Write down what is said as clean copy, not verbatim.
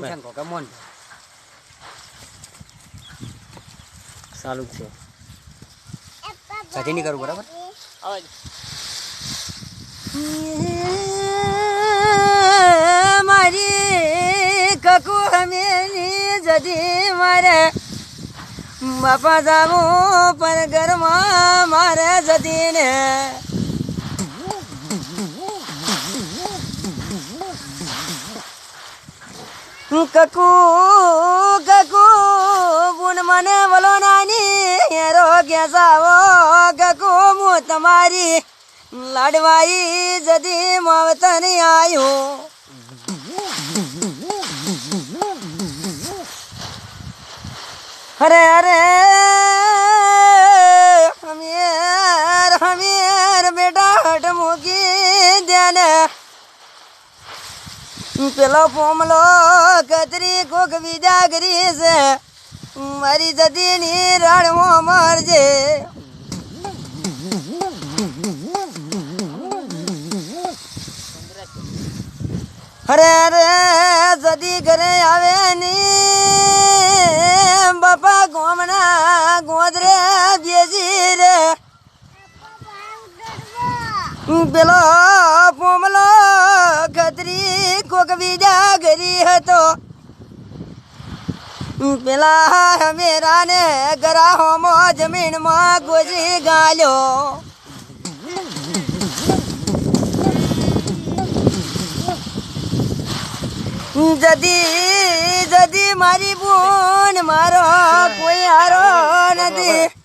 પંચાન Coca મોન ચાલુ છે સાથે નહીં કરું બરાબર મારી કકુ હમેની જતી મારે બાપા જાવું પણ ઘરમાં મારે જતી ને કકુ કકુ બુન મને બોલો નાની હેરો ક્યાં જાવો કકુ હું તમારી લાડવાઈ જદી માવતન આયો અરે અરે હમીર હમીર બેટા હટ મૂકી દેને પેલો પોમલો કતરી કોક બીજા કરી છે મારી જતીની રાડમાં મારજે અરે અરે જદી ઘરે આવે ની બાપા ગોમના ગોદરે બેસી રે પેલો પોમલો ખતરી કોક બીજા ઘરી હતો પેલા મેરાને ગરાહોમાં જમીનમાં ગોજી ગાલ્યો જદી જદી મારી બૂન મારો કોઈ હારો નથી